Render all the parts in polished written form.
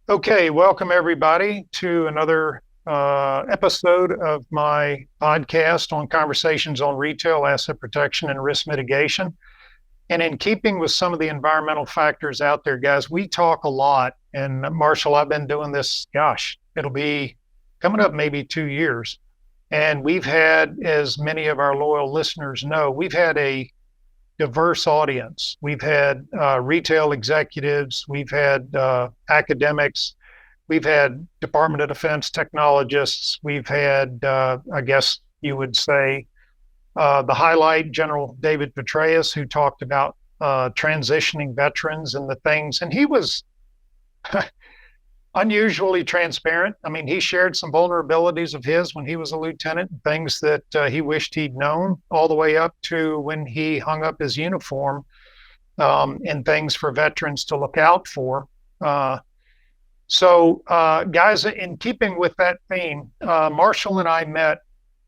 Okay, welcome everybody to another episode of my podcast on conversations on retail asset protection and risk mitigation. And in keeping with some of the environmental factors out there, guys, we talk a lot. And Marshall, I've been doing this, gosh, it'll be coming up maybe 2 years. And we've had, as many of our loyal listeners know, we've had a diverse audience. We've had retail executives, we've had academics, we've had Department of Defense technologists. We've had, I guess you would say, the highlight, General David Petraeus, who talked about transitioning veterans and the things. And he was unusually transparent. I mean, he shared some vulnerabilities of his when he was a lieutenant, things that he wished he'd known, all the way up to when he hung up his uniform and things for veterans to look out for. Guys, in keeping with that theme, Marshall and I met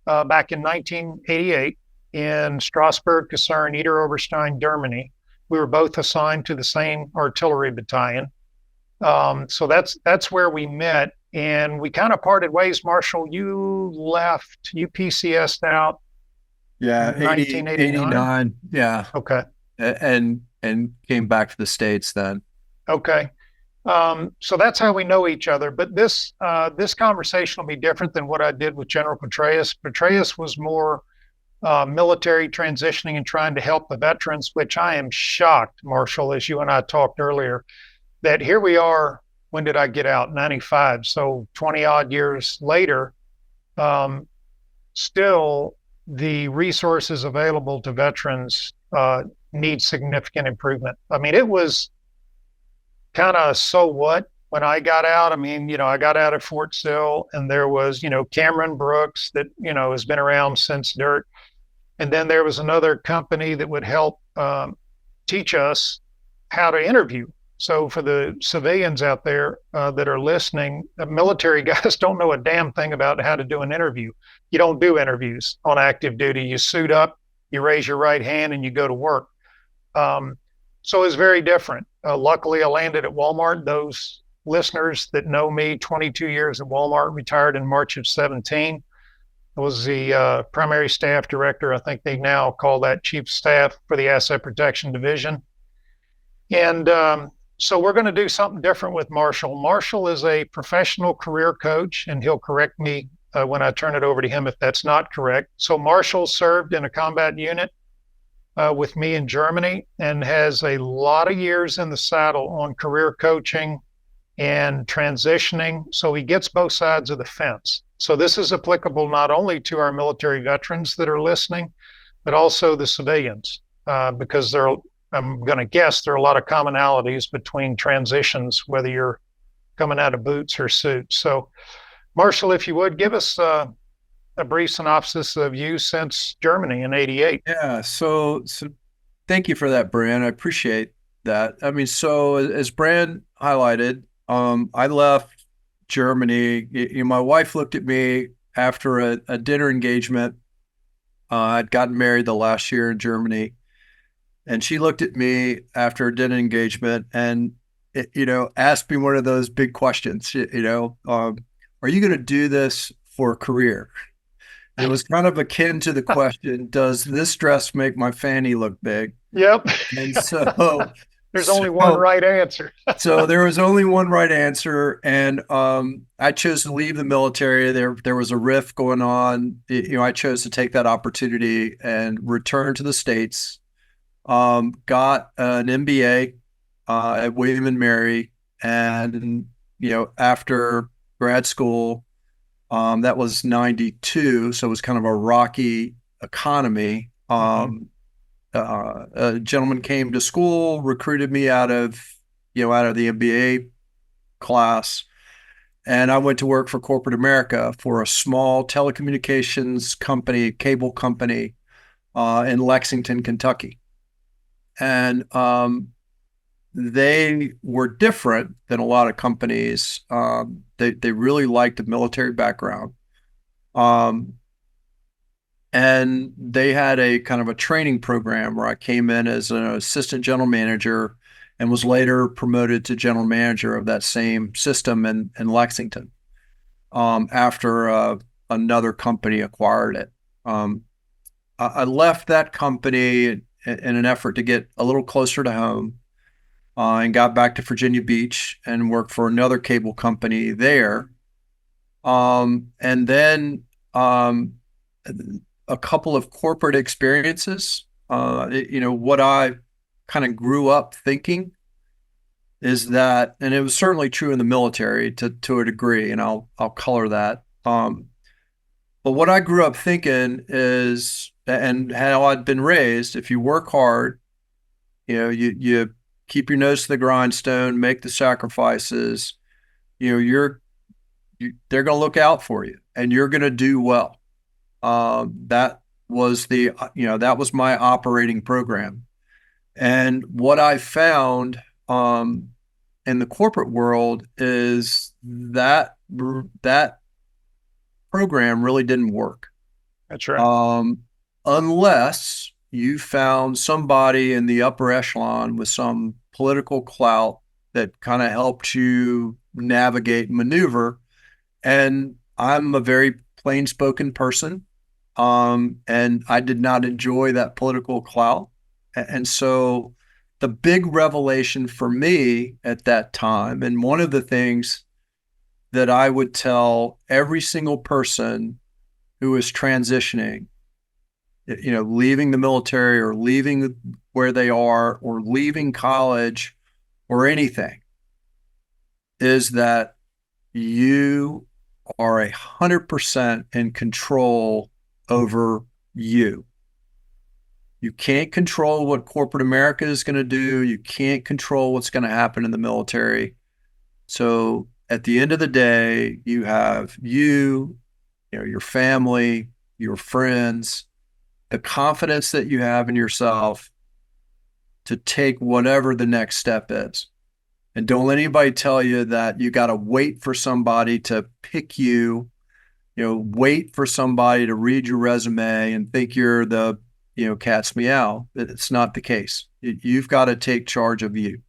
back in 1988 in Strasbourg, Kaserne, Niederoberstein, Germany. We were both assigned to the same artillery battalion. So that's where we met, and we kind of parted ways. Marshall, you left, you PCS'd out Yeah, in 80, 1989. 89. Yeah. Okay. And came back to the States then. Okay. So that's how we know each other. But this conversation will be different than what I did with General Petraeus. Petraeus was more military transitioning and trying to help the veterans, which I am shocked, Marshall, as you and I talked earlier, that here we are. When did I get out? 95. So 20 odd years later, um, still the resources available to veterans need significant improvement. I mean, it was kind of so what when I got out. I mean, I got out at Fort Sill and there was, Cameron Brooks that, has been around since dirt. And then there was another company that would help teach us how to interview. So for the civilians out there that are listening, military guys don't know a damn thing about how to do an interview. You don't do interviews on active duty. You suit up, you raise your right hand, and you go to work. Um, so it's very different. Luckily, I landed at Walmart. Those listeners that know me, 22 years at Walmart, retired in March of 17. I was the primary staff director. I think they now call that chief of staff for the Asset Protection Division. And so we're going to do something different with Marshall. Marshall is a professional career coach, and he'll correct me when I turn it over to him if that's not correct. So Marshall served in a combat unit with me in Germany and has a lot of years in the saddle on career coaching and transitioning. So he gets both sides of the fence. So this is applicable not only to our military veterans that are listening, but also the civilians, because I'm going to guess there are a lot of commonalities between transitions, whether you're coming out of boots or suits. So, Marshall, if you would give us a brief synopsis of you since Germany in '88. Yeah. So thank you for that, Brand. I appreciate that. I mean, so as Brand highlighted, I left Germany. My wife looked at me after a dinner engagement. I'd gotten married the last year in Germany. And she looked at me after a dinner engagement and, asked me one of those big questions, are you going to do this for a career? And it was kind of akin to the question, does this dress make my fanny look big? Yep. And so, There's only one so, right answer. so there was only one right answer. And I chose to leave the military. There was a rift going on. I chose to take that opportunity and return to the States. Got an MBA at William and Mary, and after grad school, that was '92, so it was kind of a rocky economy. Mm-hmm. A gentleman came to school, recruited me out of the MBA class, and I went to work for corporate America for a small telecommunications company, cable company, in Lexington, Kentucky. And they were different than a lot of companies. They really liked the military background. Um, and they had a kind of a training program where I came in as an assistant general manager and was later promoted to general manager of that same system in Lexington after another company acquired it. I left that company in an effort to get a little closer to home and got back to Virginia Beach and worked for another cable company there. And then a couple of corporate experiences. What I kind of grew up thinking is that, and it was certainly true in the military to a degree, and I'll color that. But what I grew up thinking is, and how I'd been raised, if you work hard, you keep your nose to the grindstone, make the sacrifices, they're going to look out for you, and you're going to do well. That was that was my operating program. And what I found in the corporate world is that program really didn't work. That's right. Unless you found somebody in the upper echelon with some political clout that kind of helped you navigate maneuver. And I'm a very plain spoken person. And I did not enjoy that political clout. And so the big revelation for me at that time, and one of the things that I would tell every single person who is transitioning, leaving the military or leaving where they are or leaving college or anything, is that you are 100% in control over you. You can't control what corporate America is going to do. You can't control what's going to happen in the military. So at the end of the day, you have your family, your friends, the confidence that you have in yourself to take whatever the next step is. And don't let anybody tell you that you got to wait for somebody to pick you, wait for somebody to read your resume and think you're the, cat's meow. It's not the case. You've got to take charge of you.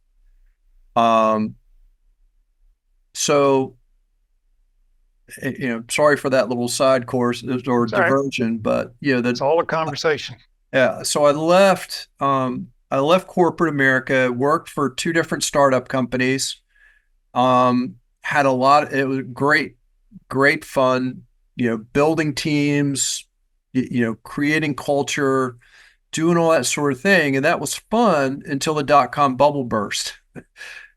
So, sorry for that little side course or diversion, but it's all a conversation. Yeah. So I left corporate America, worked for two different startup companies. Had a lot. It was great fun. Building teams, creating culture, doing all that sort of thing, and that was fun until the .com bubble burst,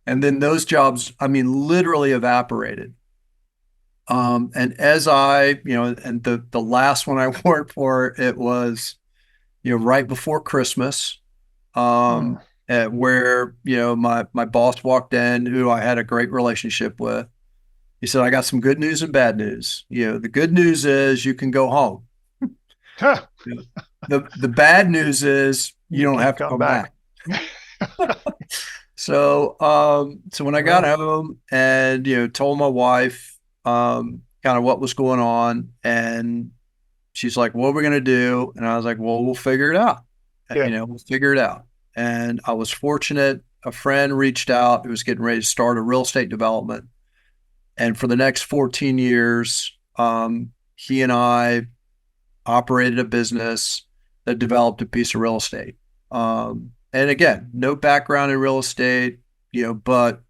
and then those jobs, literally evaporated. And as and the last one I worked for, it was, right before Christmas, where, my boss walked in, who I had a great relationship with. He said, "I got some good news and bad news. The good news is you can go home. The bad news is you don't have to come back." So when I got home and, told my wife, kind of what was going on, and she's like, "What are we going to do?" And I was like, "Well, we'll figure it out. We'll figure it out." And I was fortunate. A friend reached out who was getting ready to start a real estate development. And for the next 14 years, he and I operated a business that developed a piece of real estate. And again, no background in real estate, but,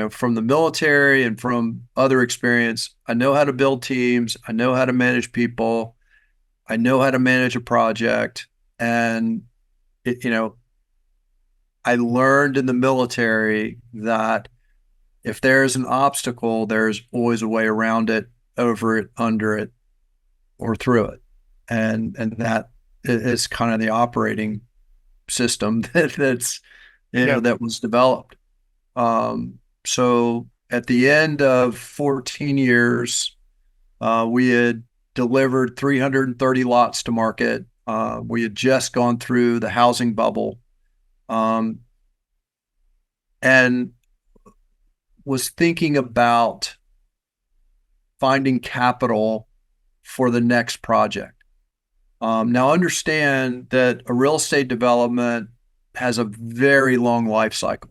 from the military and from other experience, I know how to build teams. I know how to manage people. I know how to manage a project. And, I learned in the military that if there's an obstacle, there's always a way around it, over it, under it, or through it. And that is kind of the operating system that was developed. So at the end of 14 years, we had delivered 330 lots to market. We had just gone through the housing bubble, and was thinking about finding capital for the next project. Now understand that a real estate development has a very long life cycle.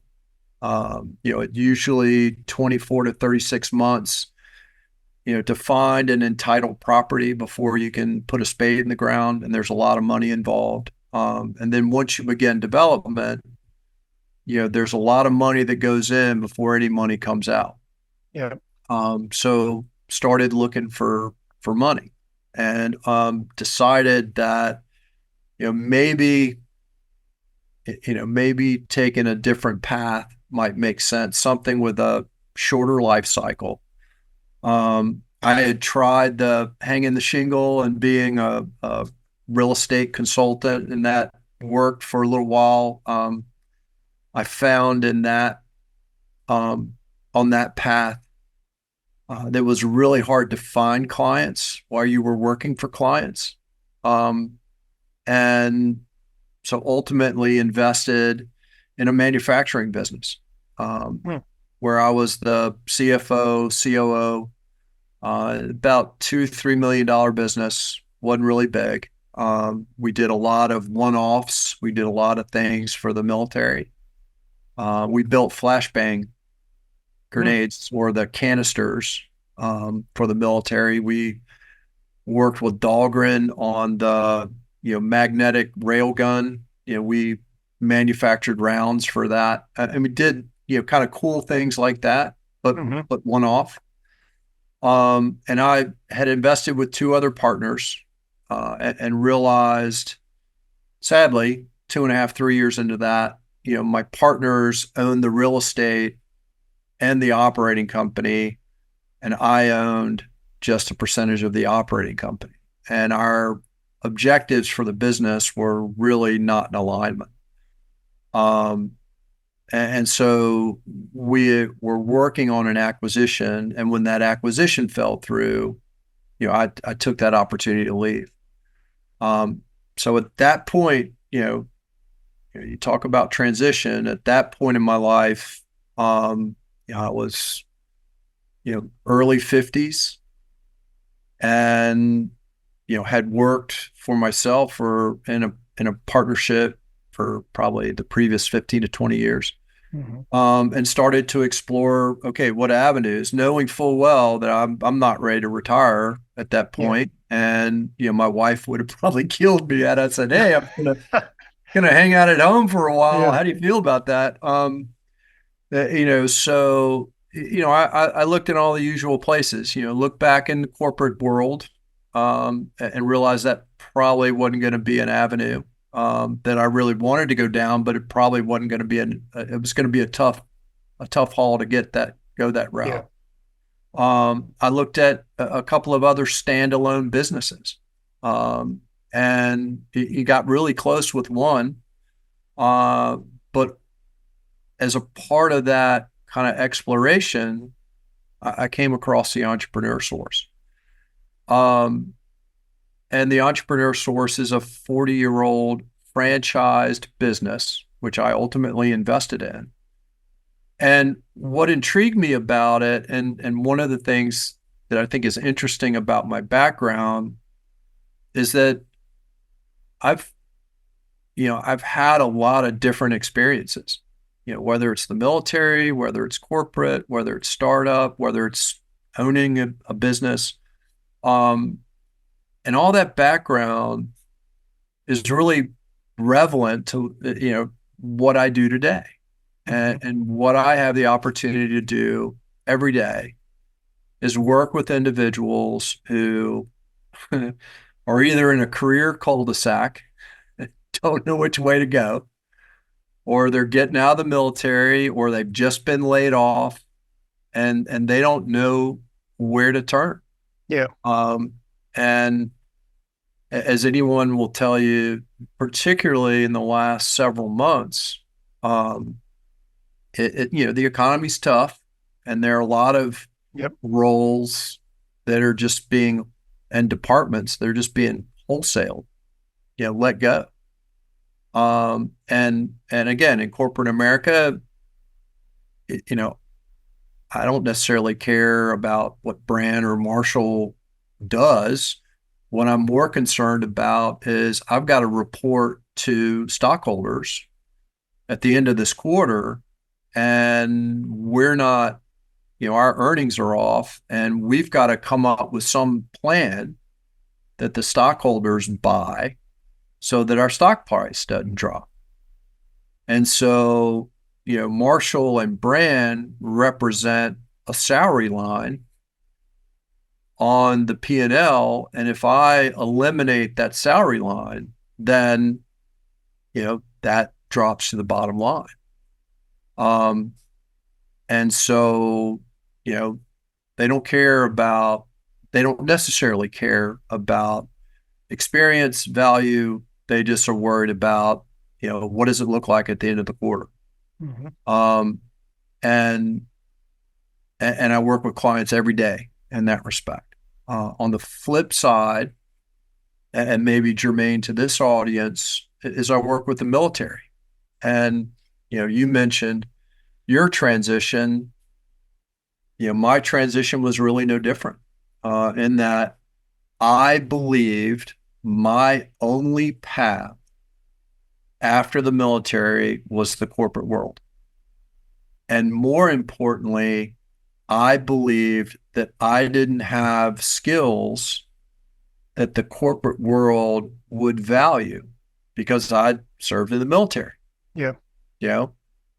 It usually 24 to 36 months, to find an entitled property before you can put a spade in the ground, and there's a lot of money involved. And then once you begin development, there's a lot of money that goes in before any money comes out. Yeah. So started looking for money, and decided that maybe maybe taking a different path might make sense, something with a shorter life cycle. I had tried the hanging the shingle and being a real estate consultant, and that worked for a little while. I found in that on that path that was really hard to find clients while you were working for clients. And so ultimately invested in a manufacturing business, Hmm. where I was the CFO, COO, about $2-3 million business. Wasn't really big. We did a lot of one-offs. We did a lot of things for the military. We built flashbang Hmm. grenades or the canisters for the military. We worked with Dahlgren on the magnetic rail gun. We manufactured rounds for that, and we did kind of cool things like that, but Hmm. one off. And I had invested with two other partners, and realized, sadly, 2.5-3 years into that, my partners owned the real estate and the operating company, and I owned just a percentage of the operating company. And our objectives for the business were really not in alignment. Um, and so we were working on an acquisition. And when that acquisition fell through, I took that opportunity to leave. So at that point, you talk about transition. At that point in my life, I was, early 50s, and had worked for myself or in a partnership for probably the previous 15 to 20 years, Hmm. and started to explore, okay, what avenues, knowing full well that I'm not ready to retire at that Yeah. point. And my wife would have probably killed me had I said, "Hey, I'm gonna hang out at home for a while. Yeah. How do you feel about that?" So I looked in all the usual places. Look back in the corporate world, and realized that probably wasn't going to be an avenue that I really wanted to go down, but it probably wasn't going to be it was going to be a tough haul to go that Yeah. route. I looked at a couple of other standalone businesses, and you got really close with one, but as a part of that kind of exploration, I came across the Entrepreneur Source. Um, and the Entrepreneur Source is a 40-year-old franchised business, which I ultimately invested in. And what intrigued me about it, and one of the things that I think is interesting about my background, is that I've I've had a lot of different experiences. Whether it's the military, whether it's corporate, whether it's startup, whether it's owning a business, and all that background is really relevant to what I do today, Hmm. and what I have the opportunity to do every day is work with individuals who are either in a career cul-de-sac, don't know which way to go, or they're getting out of the military, or they've just been laid off, and they don't know where to turn. Yeah. And as anyone will tell you, particularly in the last several months, um, the economy's tough, and there are a lot of Yep. roles that are just being, and departments, they're just being wholesale, let go. And again, in corporate America, it, you know, I don't necessarily care about what Brand or Marshall does. What I'm more concerned about is I've got to report to stockholders at the end of this quarter, and we're not, our earnings are off, and we've got to come up with some plan that the stockholders buy so that our stock price doesn't drop. And so, Marshall and Brand represent a salary line on the P&L. And if I eliminate that salary line, then, that drops to the bottom line. And so, they don't necessarily care about experience, value. They just are worried about, what does it look like at the end of the quarter? Mm-hmm. And I work with clients every day in that respect. On the flip side, and maybe germane to this audience, is I work with the military. And, you mentioned your transition. My transition was really no different in that I believed my only path after the military was the corporate world. And more importantly, I believed that I didn't have skills that the corporate world would value because I'd served in the military. Yeah.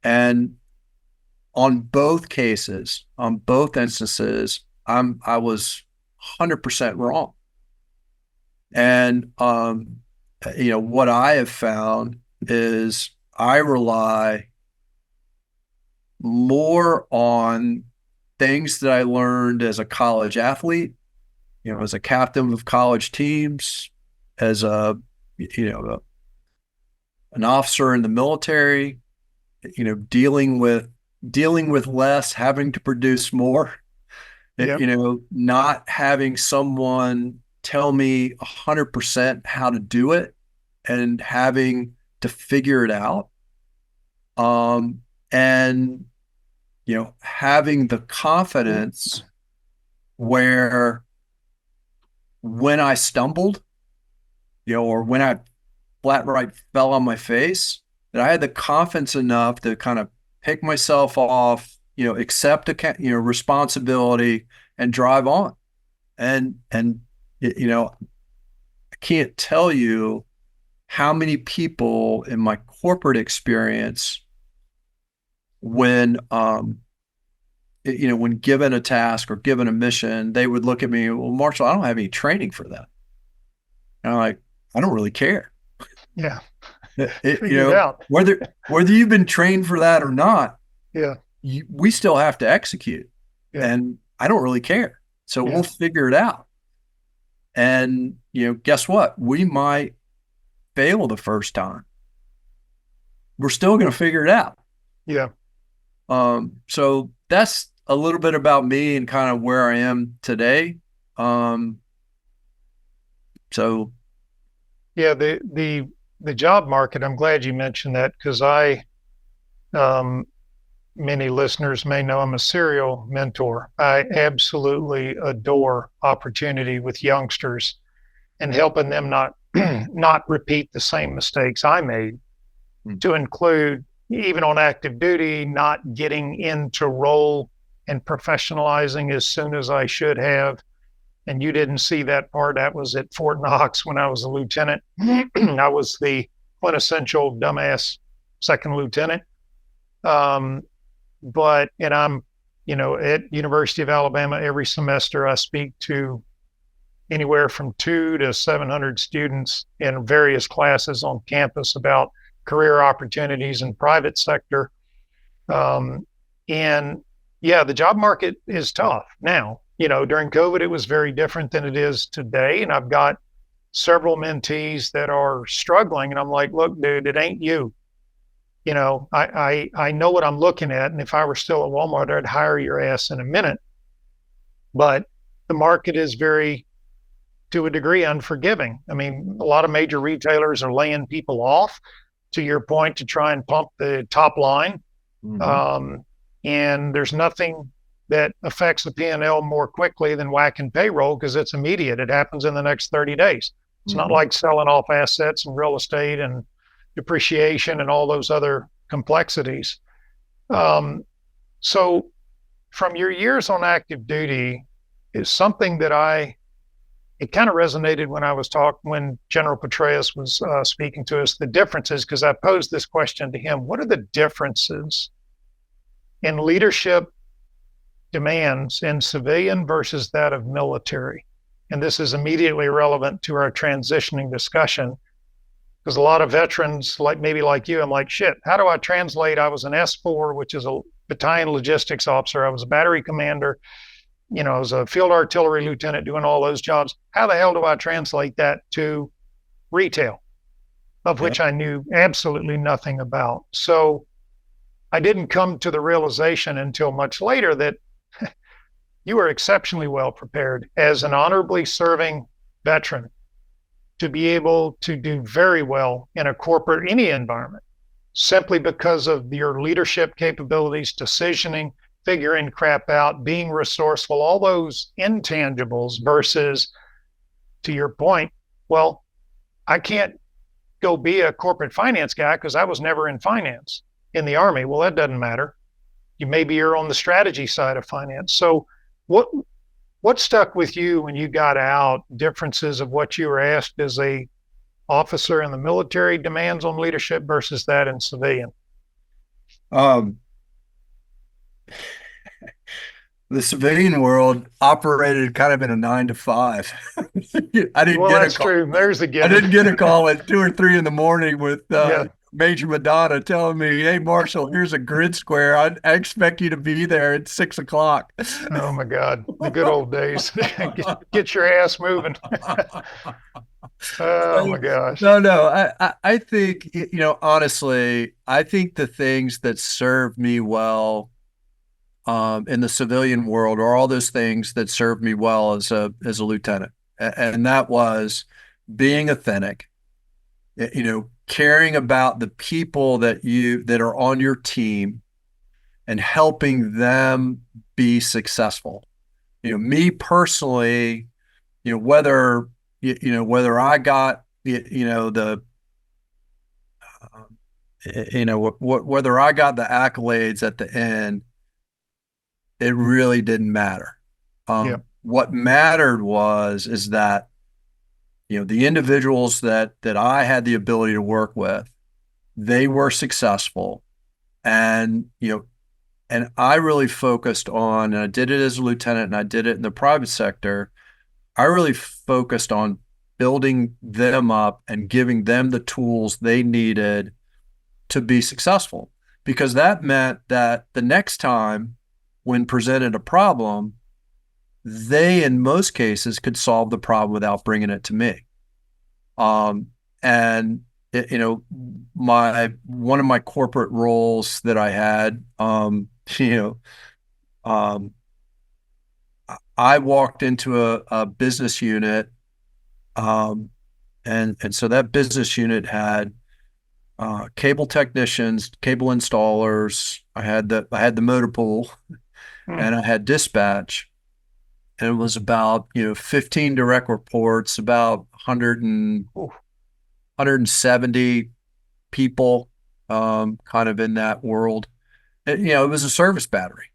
And on both cases, on both instances, I was 100% wrong. And what I have found is I rely more on things that I learned as a college athlete, as a captain of college teams, as an officer in the military, dealing with less, having to produce more, Yep. not having someone tell me 100% how to do it and having to figure it out. And, having the confidence where when I stumbled, or when I flat right fell on my face, that I had the confidence enough to kind of pick myself off, accept responsibility and drive on. And I can't tell you how many people in my corporate experience, when when given a task or given a mission, they would look at me, well, Marshall, I don't have any training for that. And I'm like, I don't really care. Yeah. It out. whether you've been trained for that or not, yeah, we still have to execute, and I don't really care. So we'll figure it out. And guess what? We might fail the first time. We're still going to figure it out. Yeah. So that's a little bit about me and kind of where I am today. So yeah, the job market, I'm glad you mentioned that, because many listeners may know I'm a serial mentor. I absolutely adore opportunity with youngsters and helping them not repeat the same mistakes I made, to include, even on active duty, not getting into role and professionalizing as soon as I should have. And you didn't see that part. That was at Fort Knox when I was a lieutenant. I was the quintessential dumbass second lieutenant. But I'm, at University of Alabama, every semester I speak to anywhere from 200 to 700 students in various classes on campus about career opportunities in private sector. And yeah, the job market is tough now. During COVID, it was very different than it is today. And I've got several mentees that are struggling. And I'm like, look, dude, it ain't you. I know what I'm looking at. And if I were still at Walmart, I'd hire your ass in a minute. But the market is very, to a degree, unforgiving. I mean, a lot of major retailers are laying people off, to your point, to try and pump the top line. Mm-hmm. And there's nothing that affects the P&L more quickly than whacking payroll, because it's immediate. It happens in the next 30 days. It's not like selling off assets and real estate and depreciation and all those other complexities. Um, so from your years on active duty is something that it kind of resonated when I was talking, when General Petraeus was speaking to us, the differences, because I posed this question to him: what are the differences in leadership demands in civilian versus that of military? And this is immediately relevant to our transitioning discussion, because a lot of veterans, like maybe like you, I'm like, shit, how do I translate? I was an S4, which is a battalion logistics officer. I was a battery commander. I was a field artillery lieutenant doing all those jobs. How the hell do I translate that to retail, of Yeah. which I knew absolutely nothing about? So I didn't come to the realization until much later that you are exceptionally well prepared as an honorably serving veteran to be able to do very well in a corporate, any environment, simply because of your leadership capabilities, decisioning, figuring crap out, being resourceful, all those intangibles versus, to your point, well, I can't go be a corporate finance guy because I was never in finance in the Army. Well, that doesn't matter. Maybe you're on the strategy side of finance. So what what stuck with you when you got out? Differences of what you were asked as a officer in the military demands on leadership versus that in civilian. Um, the civilian world operated kind of in a 9 to 5. I didn't Well, get a that's call. true. There's a I given. didn't get a call at 2 or 3 in the morning with Yeah. Major Madonna telling me, "Hey, Marshall, here's a grid square. I expect you to be there at 6 o'clock." Oh my God, the good old days. Get your ass moving. Oh my gosh. No, no. I think, honestly, I think the things that serve me well in the civilian world are all those things that served me well as a lieutenant, and that was being authentic, caring about the people that are on your team and helping them be successful. Me personally, whether I got the whether I got the accolades at the end, it really didn't matter. Yeah. What mattered is that the individuals that I had the ability to work with, they were successful, and and I really focused on, and I did it as a lieutenant, and I did it in the private sector. I really focused on building them up and giving them the tools they needed to be successful, because that meant that the next time when presented a problem, they in most cases could solve the problem without bringing it to me. And my one of my corporate roles that I had, um, I walked into a business unit, um, and so that business unit had cable technicians, cable installers. I had the motor pool, Hmm. and I had dispatch, and it was about 15 direct reports, about 100 Ooh, 170 people, kind of in that world. It was a service battery,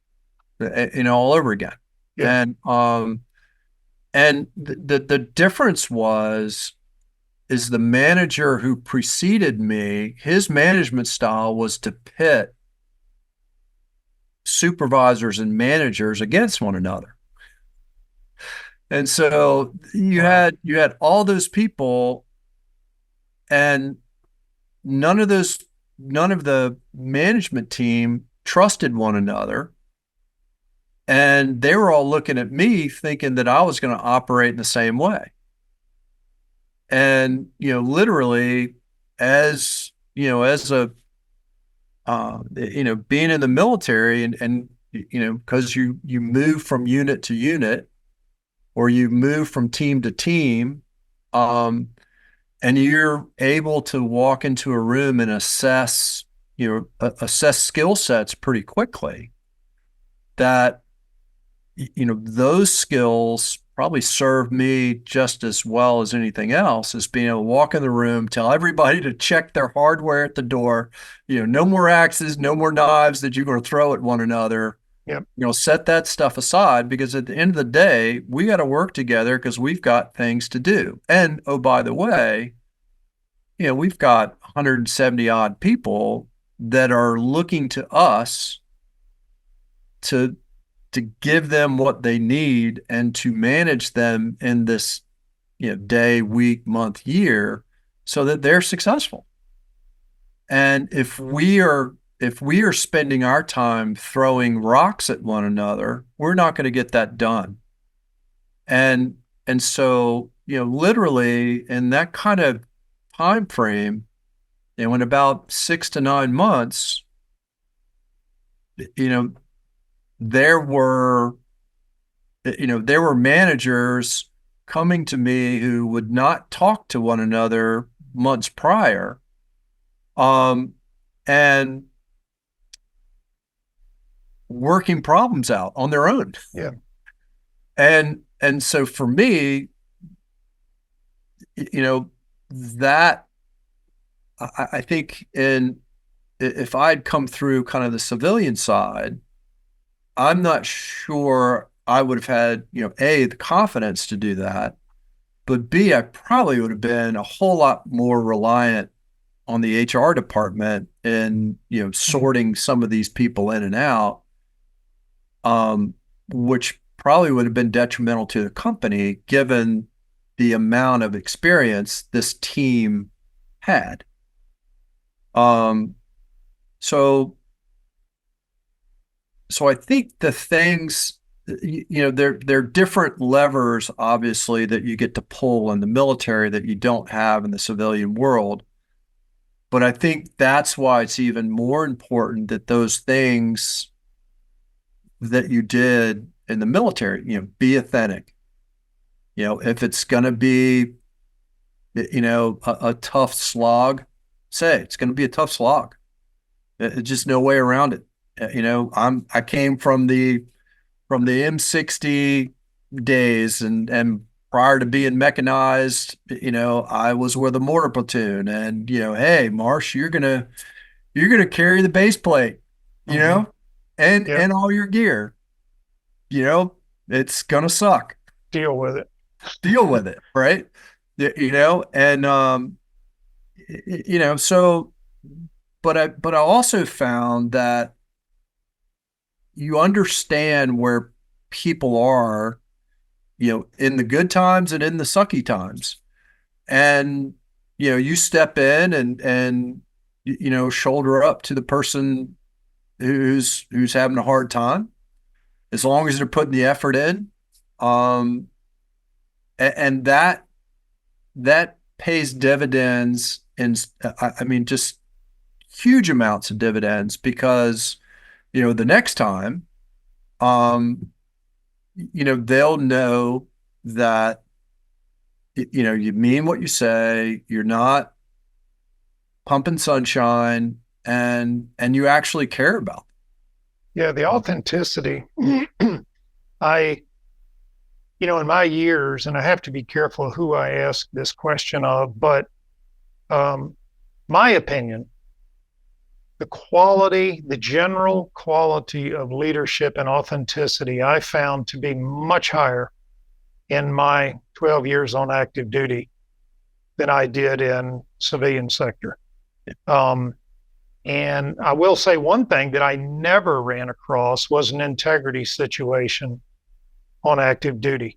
all over again. yeah. And the difference is the manager who preceded me, his management style was to pit supervisors and managers against one another. And so Wow. you had all those people, and none of the management team trusted one another. And they were all looking at me thinking that I was going to operate in the same way. And, literally, as, as a, being in the military, and because you move from unit to unit, or you move from team to team, um, and you're able to walk into a room and assess skill sets pretty quickly, that those skills probably served me just as well as anything else is being able to walk in the room, tell everybody to check their hardware at the door. No more axes, no more knives that you're going to throw at one another. Yep. Set that stuff aside because at the end of the day, we got to work together because we've got things to do. And oh, by the way, we've got 170 odd people that are looking to us to give them what they need and to manage them in this day, week, month, year so that they're successful. And if we are spending our time throwing rocks at one another, we're not going to get that done. And so, literally in that kind of time frame, in about 6 to 9 months, you know, there were there were managers coming to me who would not talk to one another months prior, and working problems out on their own. Yeah. And so for me, that I think if I'd come through kind of the civilian side, I'm not sure I would have had, A, the confidence to do that, but B, I probably would have been a whole lot more reliant on the HR department and, sorting some of these people in and out, which probably would have been detrimental to the company given the amount of experience this team had. So I think the things, they're different levers, obviously, that you get to pull in the military that you don't have in the civilian world. But I think that's why it's even more important that those things that you did in the military, be authentic. If it's going to be, a tough slog, say it's going to be a tough slog. It's just no way around it. I came from the M60 days, and prior to being mechanized, I was with a mortar platoon, and hey, Marsh, you're gonna carry the base plate, Mm-hmm. and Yep. all your gear. It's gonna suck. Deal with it. Deal with it, right? And so, but I also found that you understand where people are, in the good times and in the sucky times. And, you step in and shoulder up to the person who's having a hard time, as long as they're putting the effort in. And that pays dividends in, I mean, just huge amounts of dividends because, the next time, they'll know that, you mean what you say, you're not pumping sunshine, and you actually care about Yeah, the authenticity. I, in my years, and I have to be careful who I ask this question of, but my opinion, the general quality of leadership and authenticity, I found to be much higher in my 12 years on active duty than I did in civilian sector. And I will say one thing that I never ran across was an integrity situation on active duty.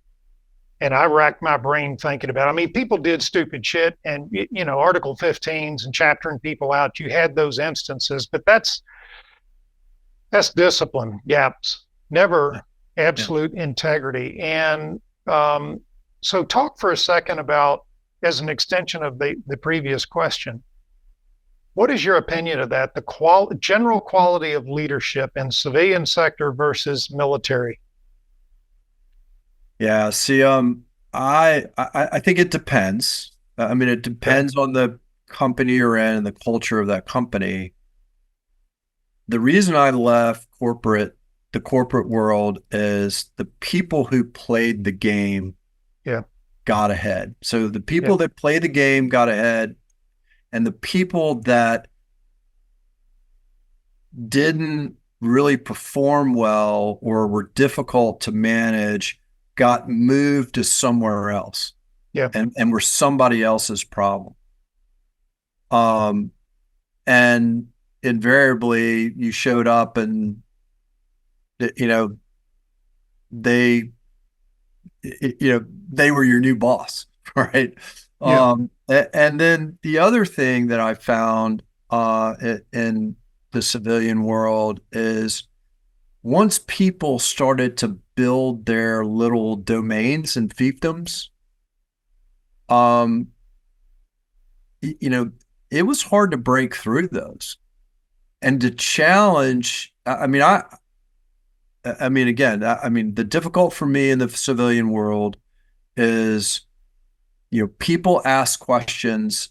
And I racked my brain thinking about it. I mean, people did stupid shit and, Article 15s and chaptering people out. You had those instances, but that's discipline gaps, never absolute integrity. And so talk for a second about, as an extension of the previous question, what is your opinion of that? The general quality of leadership in civilian sector versus military. Yeah. See, I think it depends. I mean, it Okay. depends on the company you're in and the culture of that company. The reason I left corporate the corporate world is the people who played the game Yeah. got ahead. So the Yeah. people that play the game got ahead, and the people that didn't really perform well or were difficult to manage got moved to somewhere else Yeah. and were somebody else's problem. Um, and invariably you showed up and you know they they were your new boss, right? Yeah. And then the other thing that I found in the civilian world is once people started to build their little domains and fiefdoms, um, you know, it was hard to break through those and to challenge. I mean, again, the difficult for me in the civilian world is, people ask questions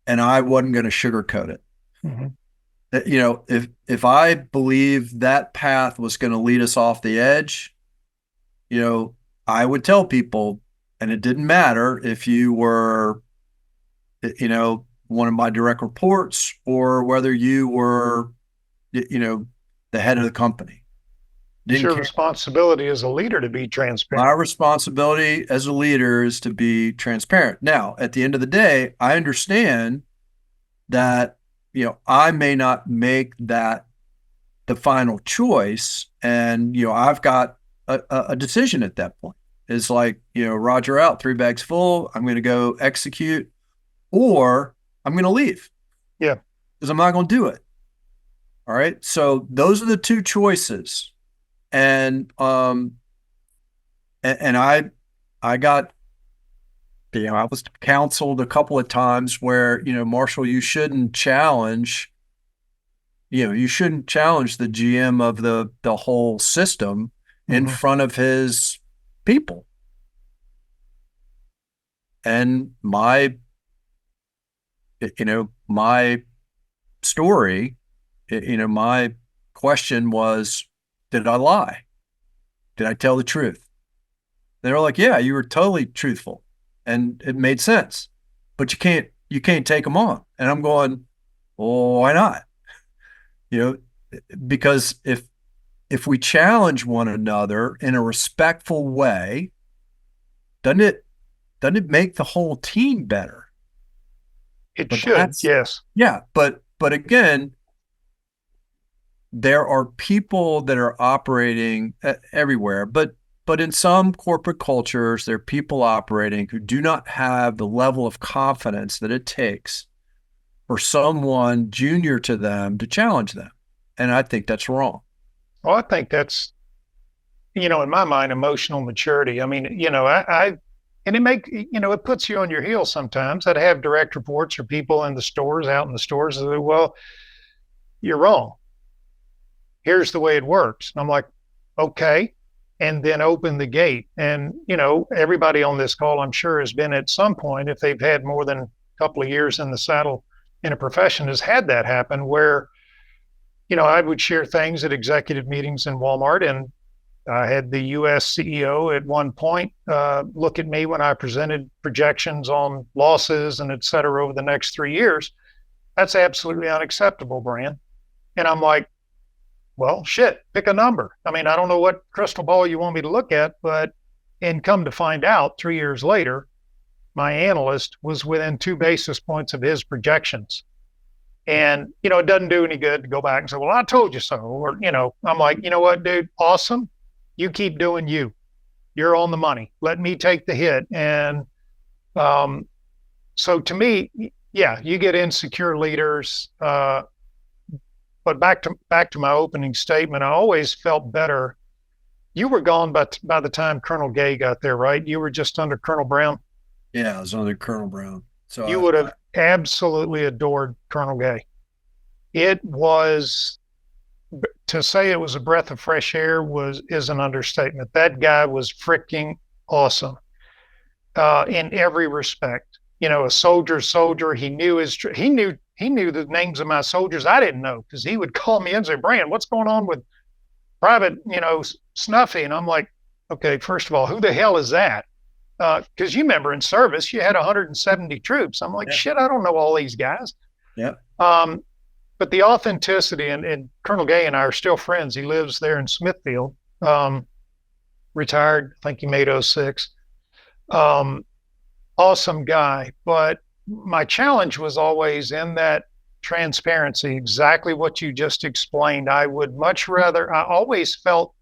and I wasn't going to sugarcoat it. Hmm. If I believe that path was going to lead us off the edge, you know, I would tell people, and it didn't matter if you were, one of my direct reports or whether you were, you know, the head of the company. It's Didn't your care. responsibility as a leader to be My transparent. responsibility as a leader is to be transparent. Now, at the end of the day, I understand that, I may not make that the final choice. And, I've got a decision at that point. It's like, Roger out, 3 bags full. I'm going to go execute or I'm going to leave Yeah. because I'm not going to do it. All right. So those are the two choices. And, and I got, I was counseled a couple of times where, Marshall, you shouldn't challenge the GM of the whole system in Hmm. front of his people. And my story, my question was, did I lie? Did I tell the truth? They were like, yeah, you were totally truthful and it made sense, but you can't take them on. And I'm going, well, why not? You know, because if we challenge one another in a respectful way, doesn't it doesn't it make the whole team better? It But should. that's Yes. yeah, but again, there are people that are operating everywhere, but in some corporate cultures, there are people operating who do not have the level of confidence that it takes for someone junior to them to challenge them. And I think that's wrong. Well, I think that's, in my mind, emotional maturity. I mean, and it puts you on your heels sometimes. I'd have direct reports or people in the stores, out in the stores, that say, well, you're wrong. Here's the way it works. And I'm like, okay. And then open the gate. And, everybody on this call, I'm sure, has been at some point, if they've had more than a couple of years in the saddle in a profession, has had that happen where, I would share things at executive meetings in Walmart, and I had the U.S. CEO at one point look at me when I presented projections on losses and et cetera over the next 3 years. That's absolutely unacceptable, Brian. And I'm like, well, shit, pick a number. I mean, I don't know what crystal ball you want me to look at, but and come to find out 3 years later, my analyst was within 2 basis points of his projections. And, it doesn't do any good to go back and say, well, I told you so. Or, I'm like, you know what, dude, awesome. You keep doing you. You're on the money. Let me take the hit. And um, so to me, yeah, you get insecure leaders. But back to my opening statement, I always felt better. You were gone by the time Colonel Gay got there, right? You were just under Colonel Brown. Yeah, I was under Colonel Brown. So You would have absolutely adored Colonel Gay. It was, to say it was a breath of fresh air was is an understatement. That guy was freaking awesome in every respect. A soldier. He knew he knew the names of my soldiers I didn't know because he would call me in and say, Brand, what's going on with Private, Snuffy? And I'm like, okay, first of all, who the hell is that? Because you remember in service, you had 170 troops. I'm like, Yeah. shit, I don't know all these guys. Yeah. Um, but the authenticity, and Colonel Gay and I are still friends. He lives there in Smithfield, retired. I think he made '06. Um, awesome guy. But my challenge was always in that transparency, exactly what you just explained. I would much rather, I always felt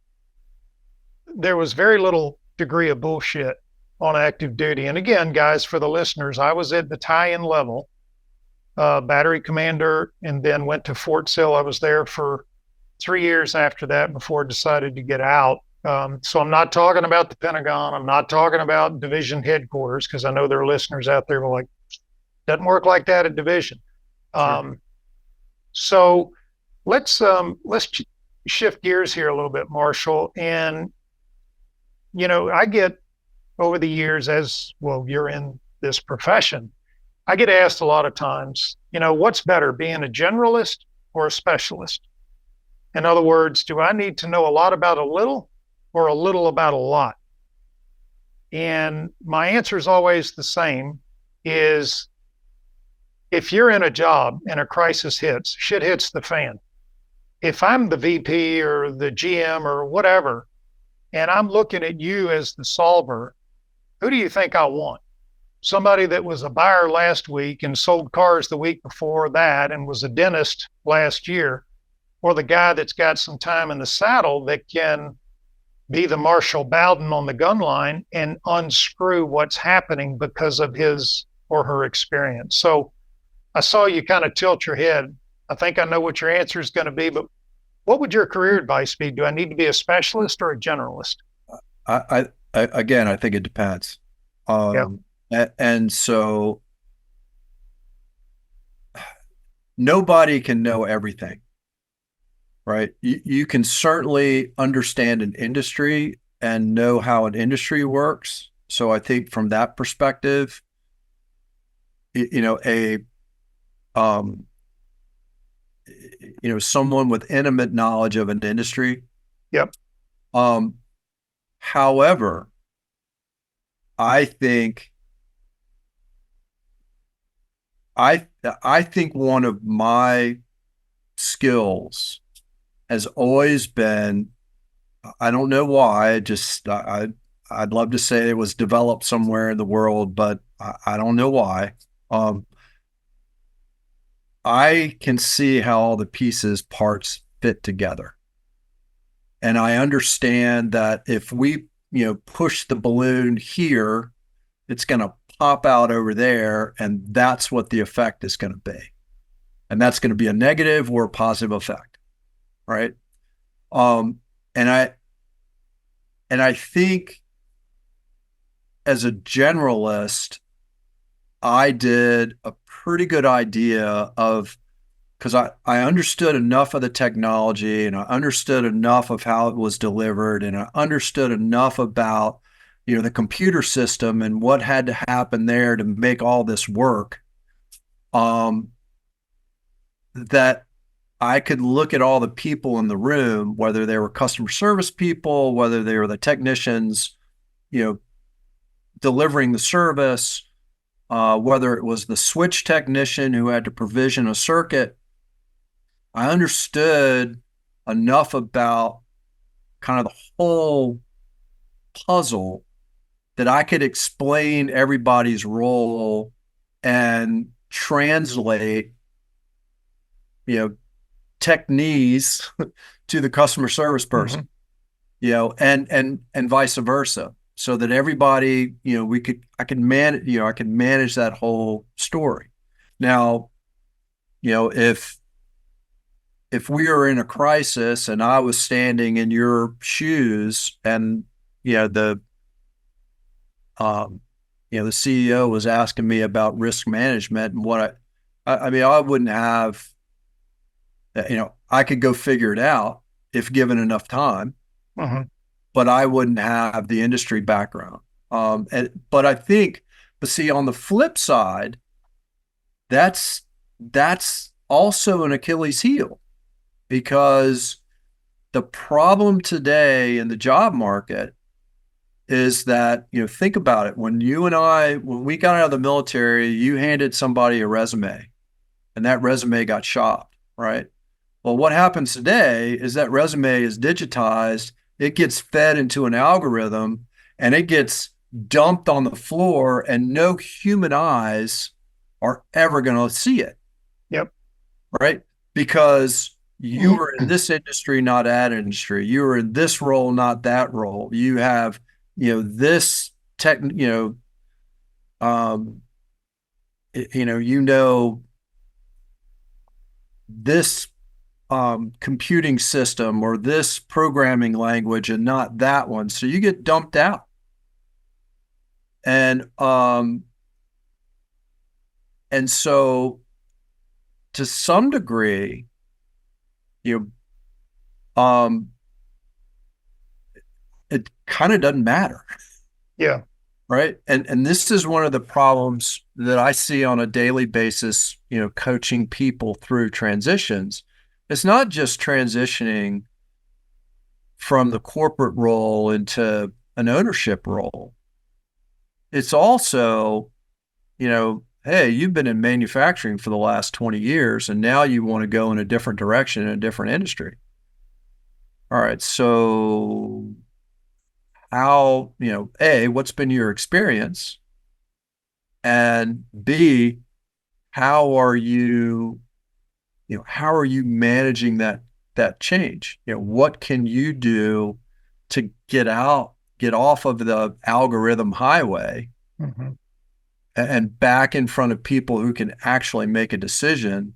there was very little degree of bullshit on active duty. And again, guys, for the listeners, I was at battalion level, battery commander, and then went to Fort Sill. I was there for 3 years after that before I decided to get out. So I'm not talking about the Pentagon. I'm not talking about division headquarters because I know there are listeners out there who are like, doesn't work like that at division. Sure. So let's shift gears here a little bit, Marshall. And I get over the years, as well, you're in this profession, I get asked a lot of times, what's better, being a generalist or a specialist? In other words, do I need to know a lot about a little or a little about a lot? And my answer is always the same, is if you're in a job and a crisis hits, shit hits the fan. If I'm the VP or the GM or whatever, and I'm looking at you as the solver, who do you think I want? Somebody that was a buyer last week and sold cars the week before that and was a dentist last year, or the guy that's got some time in the saddle that can be the Marshall Bowden on the gun line and unscrew what's happening because of his or her experience. So I saw you kind of tilt your head. I think I know what your answer is going to be, but what would your career advice be? Do I need to be a specialist or a generalist? Again, I think it depends. Yeah. And so nobody can know everything, right? You can certainly understand an industry and know how an industry works. So I think from that perspective, someone with intimate knowledge of an industry. Yep. However, I think one of my skills has always been, I don't know why, I'd love to say it was developed somewhere in the world, but I don't know why. I can see how all the parts fit together. And I understand that if we, push the balloon here, it's going to pop out over there, and that's what the effect is going to be. And that's going to be a negative or a positive effect, right? And I think as a generalist, I did a pretty good idea of, because I understood enough of the technology and I understood enough of how it was delivered, and I understood enough about, the computer system and what had to happen there to make all this work, that I could look at all the people in the room, whether they were customer service people, whether they were the technicians, delivering the service, whether it was the switch technician who had to provision a circuit. I understood enough about kind of the whole puzzle that I could explain everybody's role and translate, techniques to the customer service person, and vice versa, so that everybody, I could manage that whole story. Now, if we are in a crisis and I was standing in your shoes and, the CEO was asking me about risk management and what I wouldn't have, I could go figure it out if given enough time, but I wouldn't have the industry background. But see, on the flip side, that's that's also an Achilles heel because the problem today in the job market is that, think about it. When we got out of the military, you handed somebody a resume and that resume got shopped, right? Well, what happens today is that resume is digitized, it gets fed into an algorithm, and it gets dumped on the floor, and no human eyes are ever going to see it, Yep. right? Because you were in this industry, not that industry. You were in this role, not that role. You have, this tech, um, you know, this computing system or this programming language and not that one. So you get dumped out. And so to some degree, you um it kind of doesn't matter. Yeah. Right. And this is one of the problems that I see on a daily basis, coaching people through transitions. It's not just transitioning from the corporate role into an ownership role. It's also, hey, you've been in manufacturing for the last 20 years and now you want to go in a different direction in a different industry. All right. So how, A, what's been your experience? And B, how are you, how are you managing that change? What can you do to get off of the algorithm highway Mm-hmm. and back in front of people who can actually make a decision?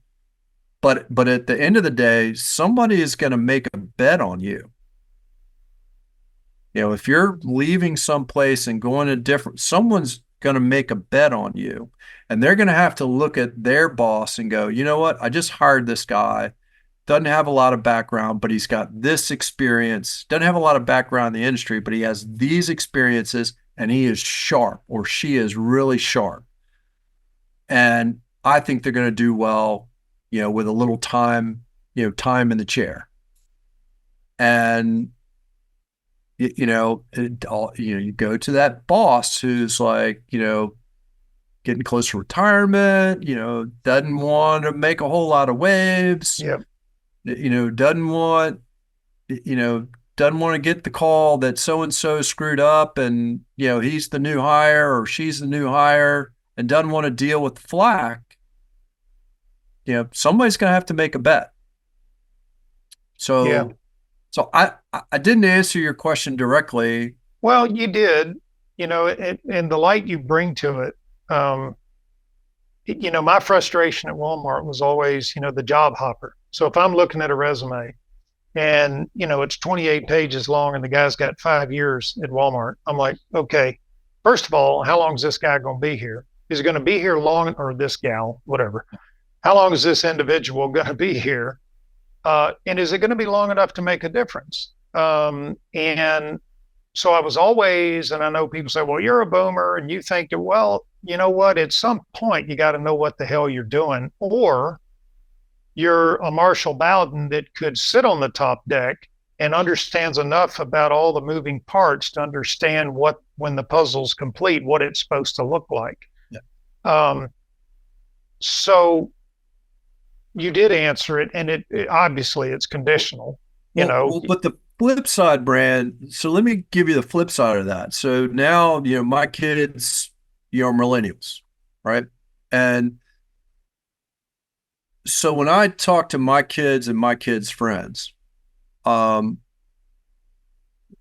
But at the end of the day, somebody is going to make a bet on you. If you're leaving someplace and going to different, someone's going to make a bet on you. And they're going to have to look at their boss and go, you know what? I just hired this guy. Doesn't have a lot of background, but he's got this experience. Doesn't have a lot of background in the industry, but he has these experiences and he is sharp or she is really sharp. And I think they're going to do well, with a little time, time in the chair. And you go to that boss who's like, getting close to retirement, doesn't want to make a whole lot of waves, Yep. doesn't want, you know, doesn't want to get the call that so and so screwed up and, he's the new hire or she's the new hire and doesn't want to deal with the flack. Somebody's going to have to make a bet. Yeah. So I didn't answer your question directly. Well, you did, and the light you bring to it. Um, my frustration at Walmart was always, the job hopper. So if I'm looking at a resume and, it's 28 pages long and the guy's got 5 years at Walmart, I'm like, okay, first of all, how long is this guy going to be here? Is he going to be here long, or this gal, whatever? How long is this individual going to be here? And is it going to be long enough to make a difference? And so I was always, and I know people say, well, you're a boomer and you think that, well, you know what? At some point, you got to know what the hell you're doing, or you're a Marshall Bowden that could sit on the top deck and understands enough about all the moving parts to understand what, when the puzzle's complete, what it's supposed to look like. Yeah. So you did answer it, and it obviously it's conditional. But the flip side, Brand. So let me give you the flip side of that. So now, my kids, are millennials, right? And so when I talk to my kids and my kids' friends, um,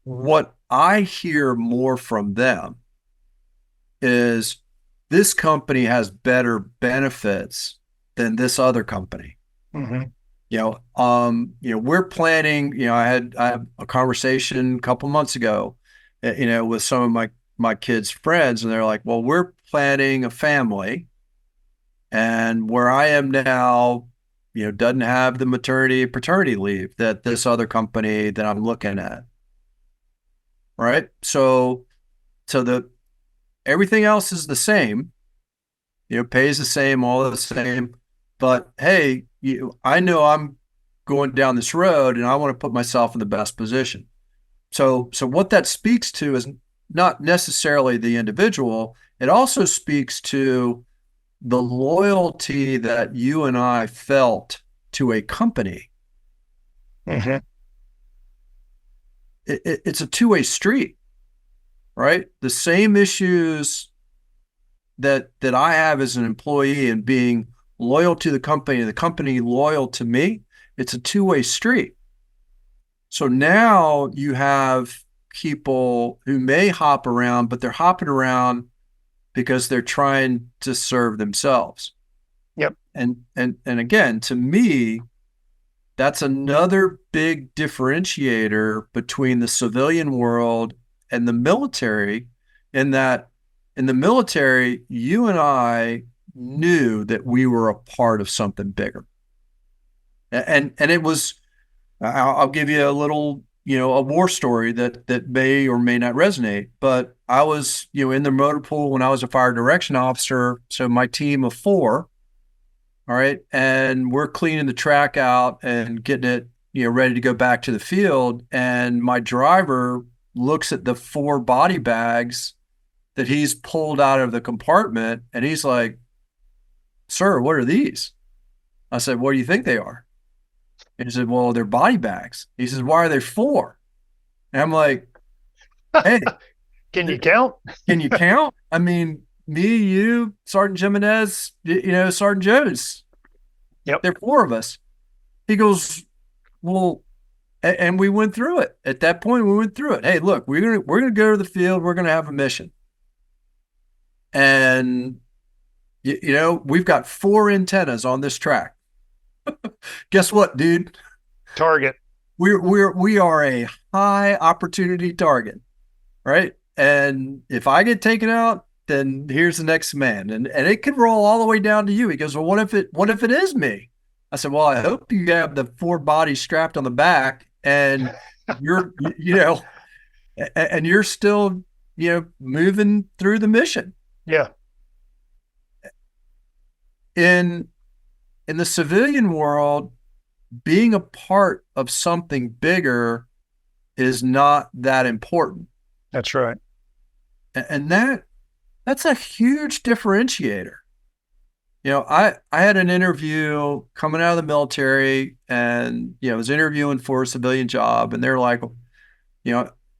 what I hear more from them is this company has better benefits than this other company. Mm-hmm. We're planning, I had a conversation a couple months ago, with some of my kids' friends, and they're like, well, we're planning a family. And where I am now, doesn't have the maternity paternity leave that this other company that I'm looking at. Right. So the everything else is the same, pays the same, all the same. but hey, I know I'm going down this road and I want to put myself in the best position. So what that speaks to is not necessarily the individual. It also speaks to the loyalty that you and I felt to a company. Hmm. It's a two-way street, right? The same issues that I have as an employee and being loyal to the company loyal to me, it's a two-way street. So now you have people who may hop around, but they're hopping around because they're trying to serve themselves. Yep. And again, to me, that's another big differentiator between the civilian world and the military, in that in the military, you and I knew that we were a part of something bigger. And it was, I'll give you a little, a war story that may or may not resonate. But I was, in the motor pool when I was a fire direction officer. So my team of four, all right, and we're cleaning the track out and getting it, ready to go back to the field. And my driver looks at the four body bags that he's pulled out of the compartment, and he's like, "Sir, what are these?" I said, "What do you think they are?" And he said, "Well, they're body bags." He says, "Why are they four?" And I'm like, "Hey, Can you count? can you count? I mean, me, you, Sergeant Jimenez, Sergeant Jones. Yep. There are four of us." He goes, "Well," and we went through it. At that point, we went through it. Hey, look, we're gonna go to the field. We're gonna have a mission, and we've got four antennas on this track. Guess what, dude? Target. We are a high opportunity target, right? And if I get taken out, then here's the next man, and it could roll all the way down to you. He goes, "Well, what if it is me?" I said, "Well, I hope you have the four bodies strapped on the back, and you're and you're still moving through the mission." Yeah. In the civilian world, being a part of something bigger is not that important. That's right. And that's a huge differentiator. I had an interview coming out of the military, and I was interviewing for a civilian job, and they're like,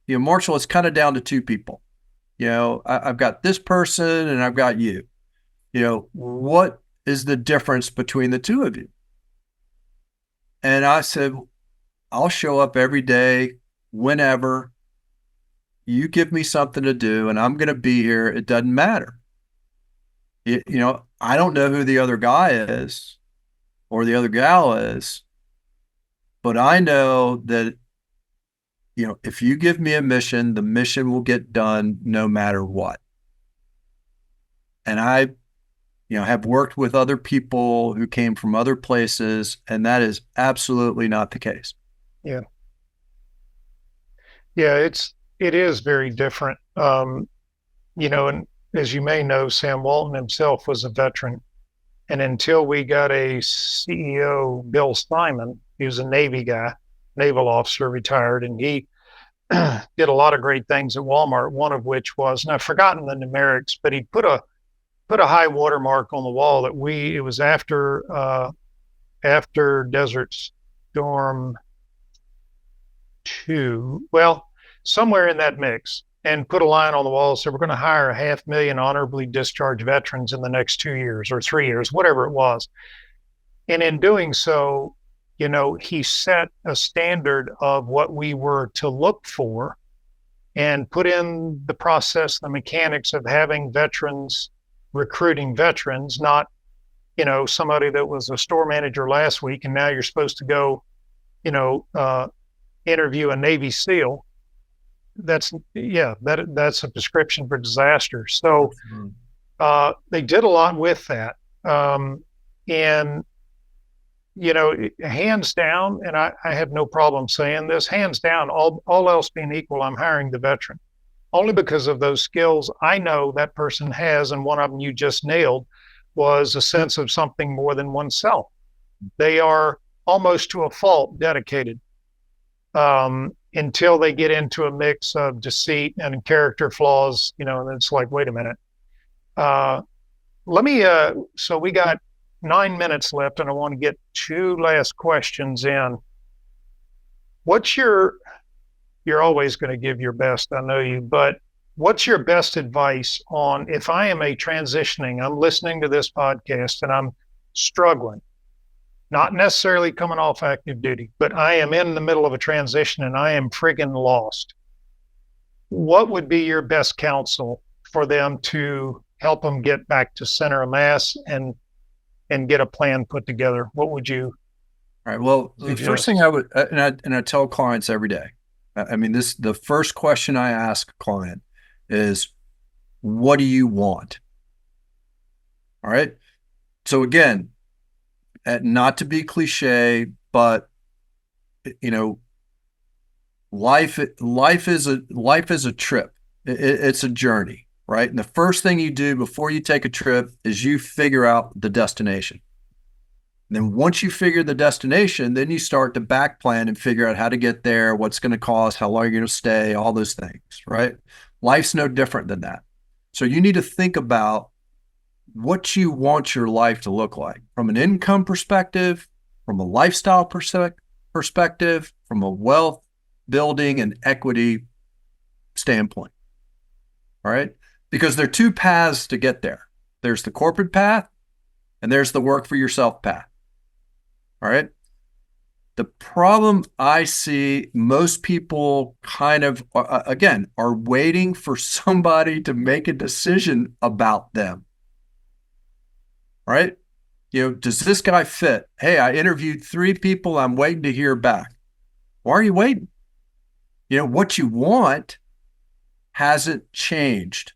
Marshall, it's kind of down to two people. I've got this person and I've got you. What is the difference between the two of you? And I said, I'll show up every day, whenever. You give me something to do, and I'm going to be here. It doesn't matter. I don't know who the other guy is or the other gal is, but I know that, if you give me a mission, the mission will get done no matter what. And I, have worked with other people who came from other places, and that is absolutely not the case. Yeah. Yeah. It is very different. And as you may know, Sam Walton himself was a veteran. And until we got a CEO, Bill Simon, he was a Navy guy, naval officer, retired, and he did a lot of great things at Walmart. One of which was, and I've forgotten the numerics, but he put a high watermark on the wall that it was after Desert Storm 2, well, somewhere in that mix, and put a line on the wall that said we're going to hire 500,000 honorably discharged veterans in the next 2 years or 3 years, whatever it was. And in doing so, he set a standard of what we were to look for and put in the process, the mechanics of having veterans, recruiting veterans, not, somebody that was a store manager last week and now you're supposed to go, interview a Navy SEAL. That's a prescription for disaster. So they did a lot with that. And hands down, and I have no problem saying this, hands down, all else being equal, I'm hiring the veteran only because of those skills I know that person has, and one of them you just nailed, was a sense of something more than oneself. They are almost to a fault dedicated, until they get into a mix of deceit and character flaws, and it's like, wait a minute. Uh, so we got 9 minutes left, and I want to get two last questions in. What's you're always going to give your best, I know you, but what's your best advice on if I am I'm listening to this podcast and I'm struggling, not necessarily coming off active duty, but I am in the middle of a transition and I am friggin' lost. What would be your best counsel for them to help them get back to center of mass and get a plan put together? What would you All right. Well, the suggest? first thing I would, and I tell clients every day, the first question I ask a client is, what do you want? All right. So again, not to be cliche, but you know, life is a trip. It's a journey, right? And the first thing you do before you take a trip is you figure out the destination. And then once you figure the destination, then you start to back plan and figure out how to get there, what's going to cost, how long you're going to stay, all those things, right? Life's no different than that. So you need to think about what you want your life to look like from an income perspective, from a lifestyle perspective, from a wealth building and equity standpoint. All right. Because there are two paths to get there. There's the corporate path and there's the work for yourself path. All right. The problem I see, most people kind of, again, are waiting for somebody to make a decision about them. Right? Does this guy fit? Hey, I interviewed 3 people. I'm waiting to hear back. Why are you waiting? What you want hasn't changed.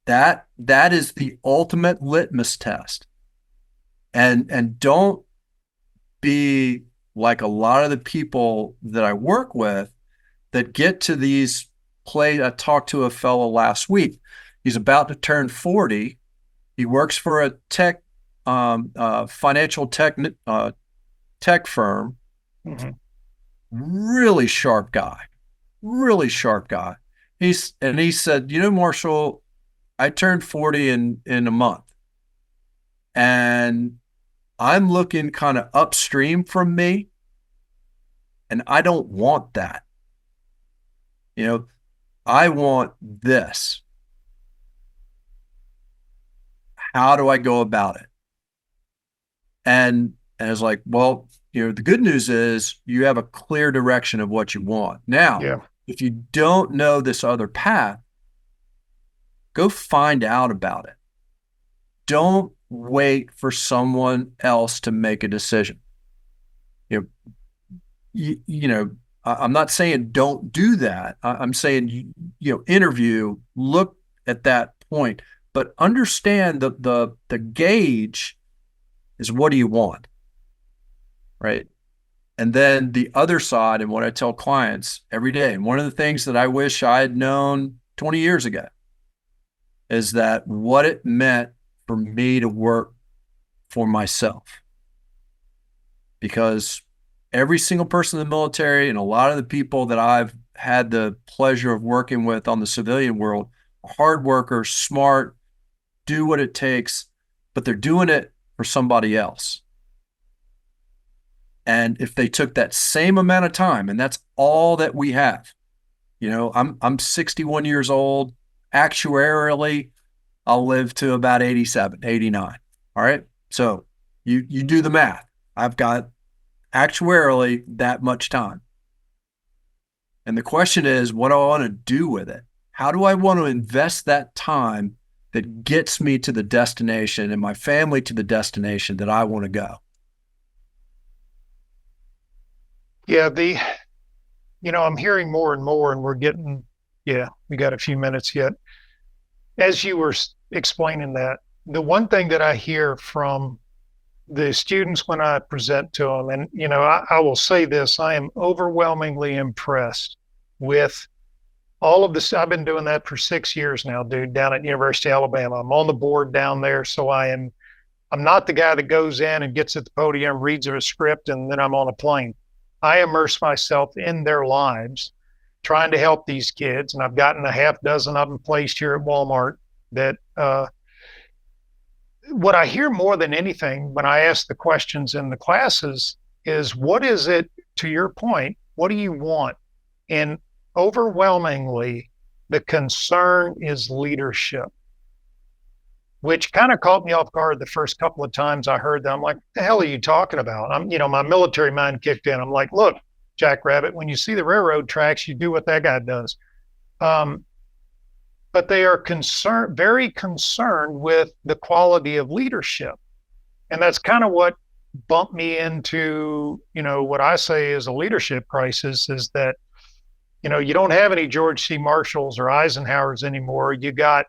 That is the ultimate litmus test. And don't be like a lot of the people that I work with that get to these plays. I talked to a fellow last week. He's about to turn 40. He works for a financial tech firm. Mm-hmm. Really sharp guy. He said, Marshall, I turned 40 in a month, and I'm looking kind of upstream from me, and I don't want that. I want this. How do I go about it? And I was like, well, the good news is you have a clear direction of what you want. Now, if you don't know this other path, go find out about it. Don't wait for someone else to make a decision. I'm not saying don't do that. I'm saying, interview, look at that point, but understand the gauge is what do you want, right? And then the other side, and what I tell clients every day, and one of the things that I wish I had known 20 years ago is that what it meant for me to work for myself. Because every single person in the military and a lot of the people that I've had the pleasure of working with on the civilian world are hard workers, smart, do what it takes, but they're doing it for somebody else. And if they took that same amount of time, and that's all that we have, I'm 61 years old. Actuarially, I'll live to about 87, 89. All right. So you do the math. I've got actuarially that much time. And the question is, what do I want to do with it? How do I want to invest that time that gets me to the destination and my family to the destination that I want to go? Yeah, I'm hearing more and more, and we got a few minutes yet. As you were explaining that, the one thing that I hear from the students when I present to them, and, I will say this, I am overwhelmingly impressed with all of this. I've been doing that for 6 years now, dude, down at University of Alabama. I'm on the board down there, so I am I'm not the guy that goes in and gets at the podium, reads a script, and then I'm on a plane. I immerse myself in their lives, trying to help these kids. And I've gotten a half dozen of them placed here at Walmart that what I hear more than anything when I ask the questions in the classes is what is it, to your point, what do you want? And overwhelmingly, the concern is leadership, which kind of caught me off guard the first couple of times I heard that. I'm like, what the hell are you talking about? My military mind kicked in. I'm like, look, Jackrabbit, when you see the railroad tracks, you do what that guy does. Um, but they are concerned, very concerned with the quality of leadership. And that's kind of what bumped me into, what I say is a leadership crisis is that, you don't have any George C. Marshalls or Eisenhowers anymore. You got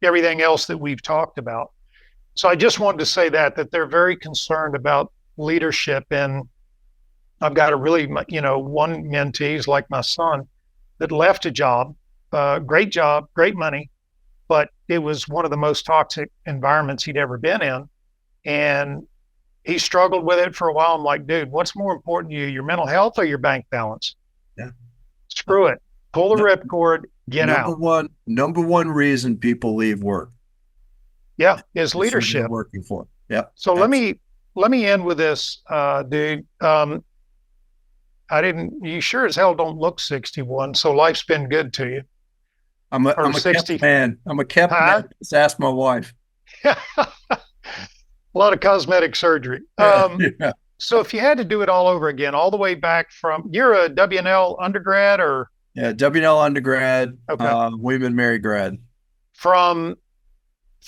everything else that we've talked about. So I just wanted to say that they're very concerned about leadership. And I've got a really, one mentee's like my son that left a job, great money, but it was one of the most toxic environments he'd ever been in. And he struggled with it for a while. I'm like, dude, what's more important to you, your mental health or your bank balance? Yeah. Screw it. Pull the ripcord, get out. Number one reason people leave work. Yeah, is It's who they're leadership. working for. Yeah. So let me end with this, dude. You sure as hell don't look 61. So life's been good to you. I'm Or a 60. kept man. I'm a kept Huh? man. Just ask my wife. A lot of cosmetic surgery. Yeah. So if you had to do it all over again, all the way back from, you're a W&L undergrad or? Yeah. W&L undergrad, Okay. William and Mary grad. From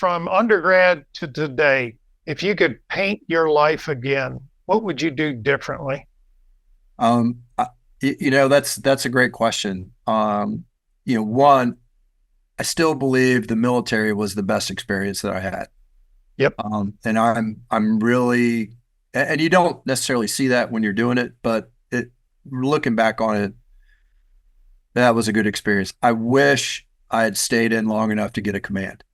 undergrad to today, if you could paint your life again, what would you do differently? That's a great question. One, I still believe the military was the best experience that I had. Yep. And I'm really, and you don't necessarily see that when you're doing it, but looking back on it, that was a good experience. I wish I had stayed in long enough to get a command.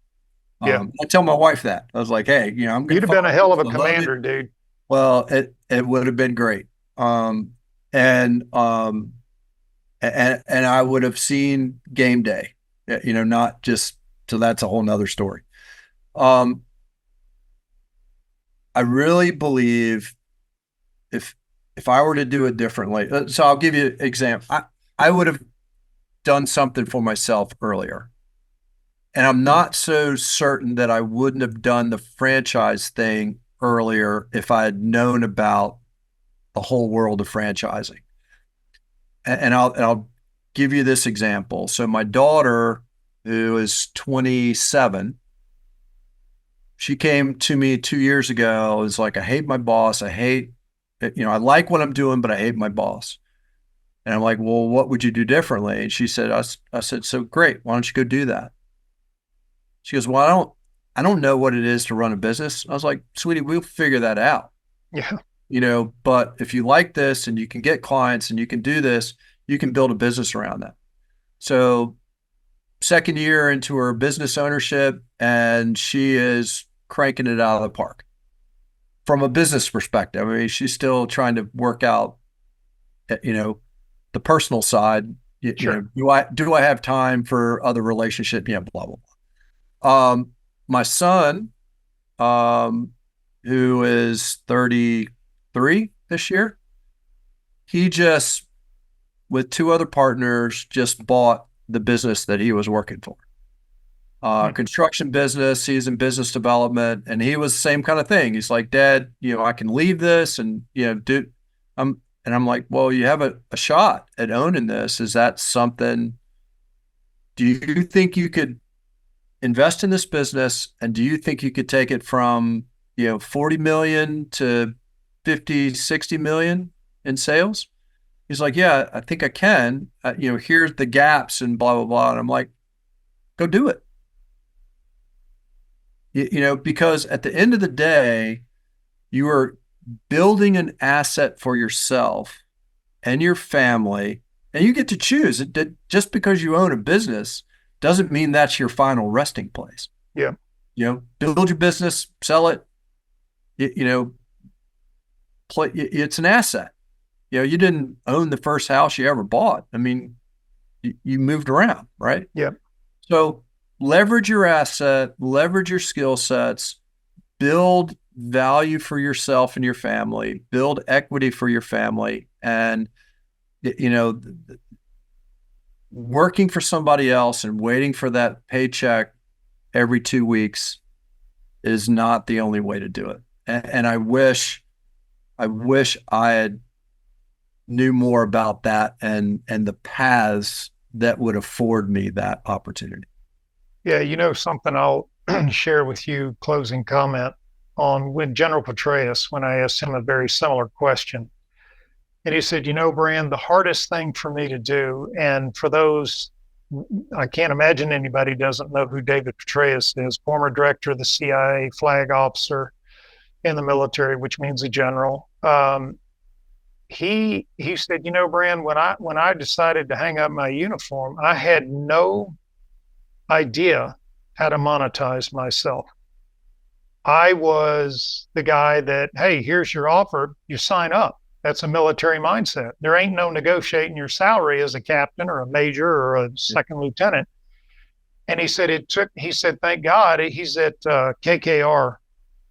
Yeah. I tell my wife that. I was like, hey, I'm going You'd to have been a hell of a I love it. commander, dude. Well, it would have been great. And I would have seen game day, not just, so that's a whole nother story. I really believe if I were to do it differently, so I'll give you an example. I would have done something for myself earlier. And I'm not so certain that I wouldn't have done the franchise thing earlier if I had known about the whole world of franchising. And I'll give you this example. So my daughter, who is 27, she came to me 2 years ago. It was like, I hate my boss. I like what I'm doing, but I hate my boss. And I'm like, well, what would you do differently? And she said, I said, so great. Why don't you go do that? She goes, well, I don't know what it is to run a business. I was like, sweetie, we'll figure that out. Yeah. But if you like this and you can get clients and you can do this, you can build a business around that. So second year into her business ownership, and she is cranking it out of the park from a business perspective. I mean, she's still trying to work out, the personal side. Sure. Do I have time for other relationships? Yeah, blah, blah, blah. My son, who is 33 this year, he just, with two other partners, just bought the business that he was working for. Construction business, he's in business development, and he was the same kind of thing. He's like, Dad, I can leave this and, I'm like, well, you have a shot at owning this. Is that something, do you think you could invest in this business, and do you think you could take it from 40 million to 50, 60 million in sales? He's like, yeah, I think I can. Here's the gaps and blah blah blah. And I'm like, go do it. Because at the end of the day, you are building an asset for yourself and your family, and you get to choose. Just because you own a business doesn't mean that's your final resting place. Yeah. Build your business, sell it, you know, it's an asset. You didn't own the first house you ever bought. I mean, you moved around, right? Yeah. So leverage your asset, leverage your skill sets, build value for yourself and your family, build equity for your family. And, you know, working for somebody else and waiting for that paycheck every 2 weeks is not the only way to do it. And I wish I had knew more about that and the paths that would afford me that opportunity. Yeah. Something I'll share with you, closing comment on when General Petraeus, when I asked him a very similar question. And he said, Brand, the hardest thing for me to do, and for those, I can't imagine anybody doesn't know who David Petraeus is, former director of the CIA, flag officer in the military, which means a general. He said, Brand, when I decided to hang up my uniform, I had no idea how to monetize myself. I was the guy that, hey, here's your offer, you sign up. That's a military mindset. There ain't no negotiating your salary as a captain or a major or a second lieutenant. And he said, thank God he's at KKR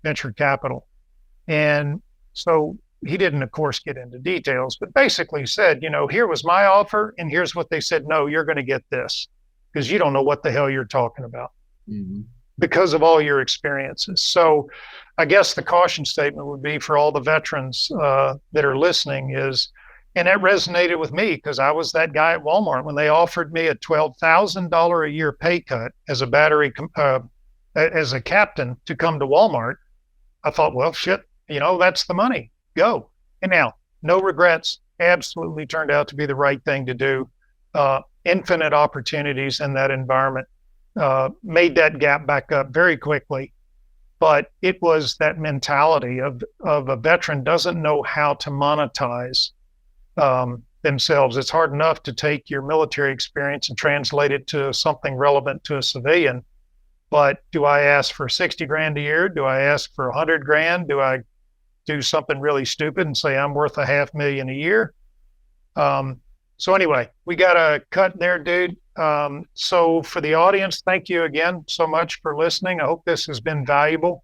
Venture Capital. And so he didn't, of course, get into details, but basically said, here was my offer. And here's what they said. No, you're going to get this because you don't know what the hell you're talking about. Mm-hmm. Because of all your experiences. So I guess the caution statement would be for all the veterans that are listening is, and that resonated with me because I was that guy at Walmart when they offered me a $12,000 a year pay cut as a captain to come to Walmart. I thought, well, shit, that's the money. Go. And now, no regrets. Absolutely turned out to be the right thing to do. Infinite opportunities in that environment. Made that gap back up very quickly. But it was that mentality of a veteran doesn't know how to monetize themselves. It's hard enough to take your military experience and translate it to something relevant to a civilian. But do I ask for 60 grand a year? Do I ask for 100 grand? Do I do something really stupid and say I'm worth $500,000 a year? So anyway, we got a cut there, dude. So for the audience, thank you again so much for listening. I hope this has been valuable.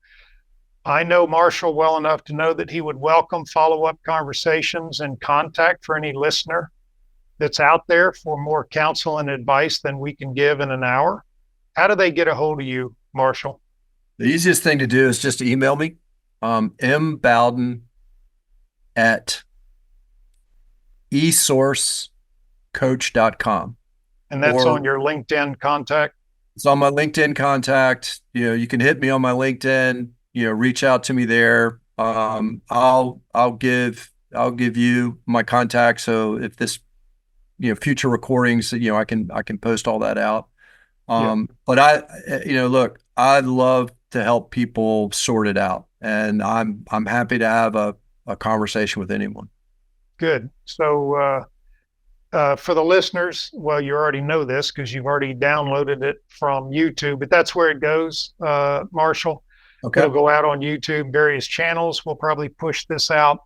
I know Marshall well enough to know that he would welcome follow-up conversations and contact for any listener that's out there for more counsel and advice than we can give in an hour. How do they get a hold of you, Marshall? The easiest thing to do is just email me, mbowden at esourcecoach.com. And that's on your LinkedIn contact? It's on my LinkedIn contact. You can hit me on my LinkedIn, reach out to me there. I'll give you my contact. So if this, future recordings, I can post all that out. But look, I'd love to help people sort it out, and I'm happy to have a conversation with anyone. Good. So, for the listeners, well, you already know this because you've already downloaded it from YouTube, but that's where it goes, Marshall. Okay. It'll go out on YouTube, various channels. We'll probably push this out.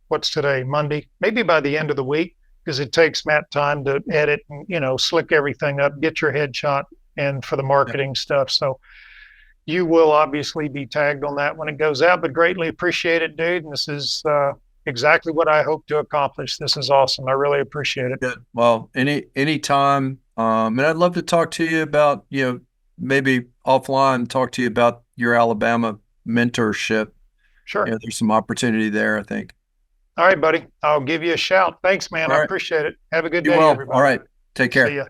What's today? Monday, maybe by the end of the week, because it takes Matt time to edit and, slick everything up, get your headshot and for the marketing stuff. So you will obviously be tagged on that when it goes out, but greatly appreciate it, dude. And this is, exactly what I hope to accomplish. This is awesome. I really appreciate it. Good. Well, anytime. And I'd love to talk to you about, maybe offline, talk to you about your Alabama mentorship. Sure. There's some opportunity there, I think. All right, buddy. I'll give you a shout. Thanks, man. I appreciate it. Have a good day, everybody. All right. Take care. See ya.